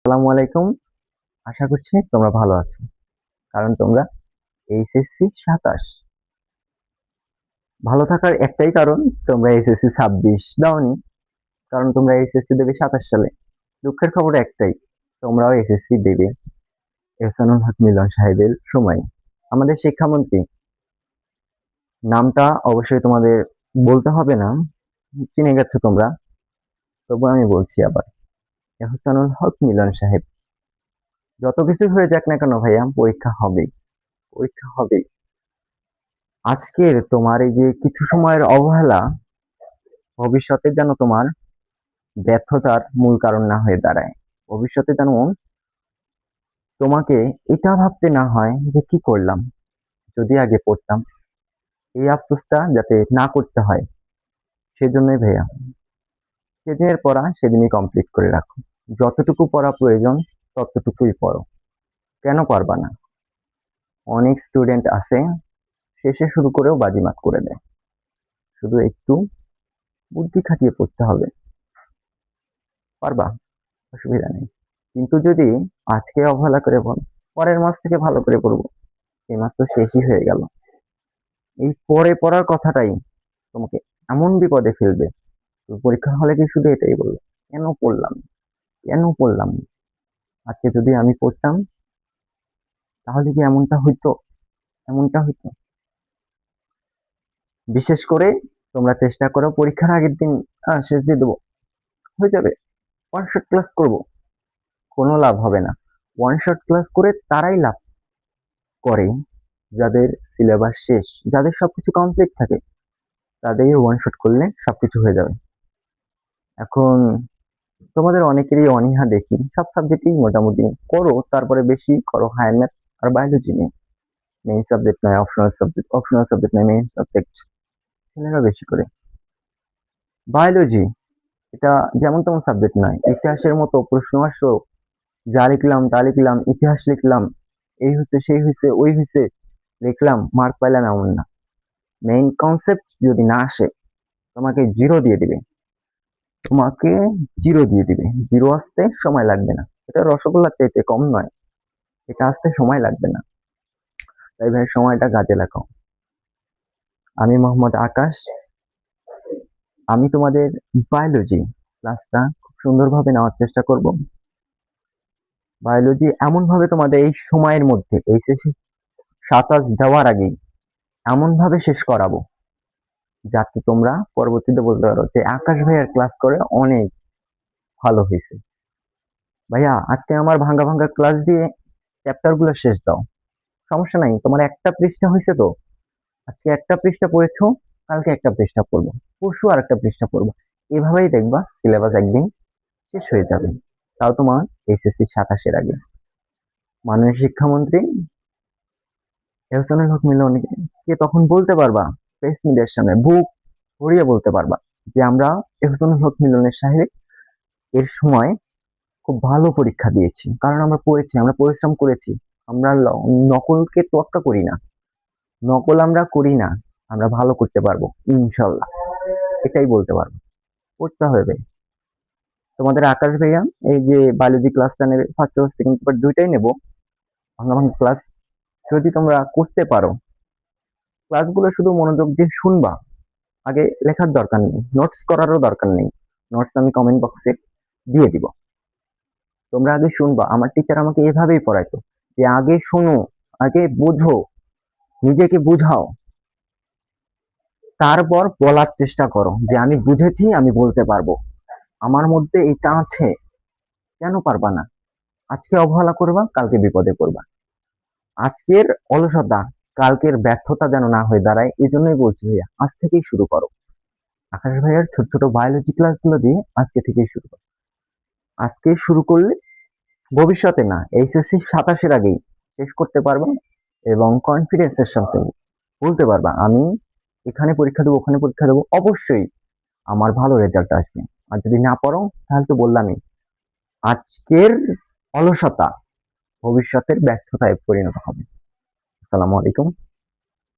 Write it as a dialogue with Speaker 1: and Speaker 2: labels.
Speaker 1: আসসালামু আলাইকুম। আশা করছি তোমরা ভালো আছো। কারণ তোমরা এইচএসসি ২৭ ভালো থাকার একটাই কারণ, তোমরা এইচএসসি ২৬ দাওনি। কারণ তোমরা এইচএসসি দেবে ২৭ সালে। দুঃখের খবর একটাই, তোমরাও এসএসসি দেবে এহসানুল হক মিলন সাহেবের সময়। আমাদের শিক্ষামন্ত্রী নামটা অবশ্যই তোমাদের বলতে হবে না, চিনে গেছো তোমরা। তবু আমি বলছি আবার, এহসানুল হক মিলন সাহেব। যত কিছু হয়ে যাক না কেন ভাইয়া, পরীক্ষা হবেই, পরীক্ষা হবেই। আজকের তোমার এই যে কিছু সময়ের অবহেলা ভবিষ্যতে যেন তোমার ব্যর্থতার মূল কারণ না হয়ে দাঁড়ায়। ভবিষ্যতে যেন তোমাকে এটা ভাবতে না হয় যে কি করলাম, যদি আগে পড়তাম। এই আফসোসটা যাতে না করতে হয়, সেজন্যই ভাইয়া সেদিনের পড়া সেদিনই কমপ্লিট করে রাখো। যতটুকু পড়া প্রয়োজন ততটুকুই পড়ো। কেন পারবা না? অনেক স্টুডেন্ট আছে শেষে শুরু করেও বাজিমাত করে দেয়। শুধু একটু বুদ্ধি খাটিয়ে পড়তে হবে, পারবা, অসুবিধা নেই। কিন্তু যদি আজকে অবহেলা করে বল পরের মাস থেকে ভালো করে পড়বো, এই মাস তো শেষই হয়ে গেল। এই পরে পড়ার কথাটাই তোমাকে এমন বিপদে ফেলবে। তুমি পরীক্ষা হলে কি শুধু এটাই বলবে, কেন পড়লাম, কেন পড়লাম না? আজকে যদি আমি পড়তাম তাহলে কি এমনটা হইতো, এমনটা হইতো। বিশেষ করে তোমরা চেষ্টা করো পরীক্ষার আগের দিন শেষ দিয়ে দেবো, হয়ে যাবে, ওয়ান শট ক্লাস করবো। কোনো লাভ হবে না। ওয়ান শট ক্লাস করে তারাই লাভ করে যাদের সিলেবাস শেষ, যাদের সবকিছু কমপ্লিট থাকে, তাদের ওয়ান শট করলে সবকিছু হয়ে যাবে। এখন তোমাদের অনেকেরই অনীহা দেখি, সব সাবজেক্টেই মোটামুটি করো, তারপরে বেশি করো হায়ার ম্যাথ আর বায়োলজি নিয়ে। মেইন সাবজেক্ট নয়, অপশনাল সাবজেক্ট, অপশনাল সাবজেক্ট নয়, মেইন সাবজেক্ট ছেলেরা বেশি করে। বায়োলজি এটা যেমন তেমন সাবজেক্ট নয়, ইতিহাসের মতো প্রশ্ন আসো, যা লিখলাম তা লিখলাম, ইতিহাস লিখলাম, এই হয়েছে সেই হয়েছে ওই হয়েছে লিখলাম, মার্ক পাইলাম, এমন না। মেইন কনসেপ্ট যদি না আসে, তোমাকে জিরো দিয়ে দিবে, তোমাকে জিরো দিয়ে দিবে। জিরো আসতে সময় লাগবে না, এটা রসগোল্লার চাইতে কম নয়, এটা আসতে সময় লাগবে না। তাই ভাই সময়টা কাজে লাগাও। আমি মোহাম্মদ আকাশ, আমি তোমাদের বায়োলজি ক্লাসটা খুব সুন্দরভাবে নেওয়ার চেষ্টা করব। বায়োলজি এমন ভাবে তোমাদের এই সময়ের মধ্যে এইচএসসি ২৭ দেওয়ার আগেই এমন ভাবে শেষ করাবো, যাতে তোমরা পরবর্তীতে বলতে পারো যে আকাশ ভাইয়ার ক্লাস করে অনেক ভালো হয়েছে। ভাইয়া আজকে আমার ভাঙ্গা ভাঙ্গা ক্লাস দিয়ে চ্যাপ্টার গুলো শেষ দাও, সমস্যা নাই। তোমার একটা পৃষ্ঠা হয়েছে তো, আজকে একটা পৃষ্ঠা পড়েছো, কালকে একটা পৃষ্ঠা পড়বো, পরশু আর একটা পৃষ্ঠা পড়বো। এভাবেই দেখবা সিলেবাস একদিন শেষ হয়ে যাবে, তাও তোমার এইচএসসি ২৭-এর আগে। মাননীয় শিক্ষামন্ত্রী এহসানুল হক মিলনকে তখন বলতে পারবা, প্রেস মিডিয়ার সামনে বুক ভরিয়ে বলতে পারবা যে আমরা এহসানুল হক মিলনের সাহেব এর সময় খুব ভালো পরীক্ষা দিয়েছি, কারণ আমরা পড়েছি, আমরা পরিশ্রম করেছি, আমরা নকলকে তোয়াক্কা করি না, নকল আমরা করি না, আমরা ভালো করতে পারবো ইনশাল্লাহ, এটাই বলতে পারবো। করতে হবে। তোমাদের আকাশ ভাইয়া এই যে বায়োলজি ক্লাসটা নেবে, ফার্স্ট পেপার সেকেন্ড পেপার দুইটাই নেবো, ভাঙা ভাঙা ক্লাস যদি তোমরা করতে পারো, ক্লাসগুলো শুধু মনোযোগ দিয়ে শুনবা, আগে লেখার দরকার নেই, নোটস করারও দরকার নেই। নোটস আমি কমেন্ট বক্সে দিয়ে দিব, তোমরা আগে শুনবা। আমার টিচার আমাকে এভাবেই পড়াইতো যে আগে শোনো, আগে বোঝো, নিজেকে বুঝাও, তারপর বলার চেষ্টা করো যে আমি বুঝেছি, আমি বলতে পারবো, আমার মধ্যে এটা আছে, কেন পারবা না? আজকে অবহেলা করবা, কালকে বিপদে পড়বা। আজকের অলসতা কালকের ব্যর্থতা যেন না হয়ে দাঁড়ায়, এই জন্যই বলছি ভাইয়া আজ থেকেই শুরু করো। আকাশ ভাইয়ার ছোট ছোট বায়োলজি ক্লাসগুলো দিয়ে আজকে থেকেই শুরু করো। আজকে শুরু করলে ভবিষ্যতে না, এইচএসসি ২৭-এর আগেই শেষ করতে পারবা, এবং কনফিডেন্সের সাথে বলতে পারবা আমি এখানে পরীক্ষা দেবো, ওখানে পরীক্ষা দেবো, অবশ্যই আমার ভালো রেজাল্ট আসবে। আর যদি না পড়ো তাহলে তো বললামই, আজকের অলসতা ভবিষ্যতের ব্যর্থতায় পরিণত হবে। আসসালামু আলাইকুম।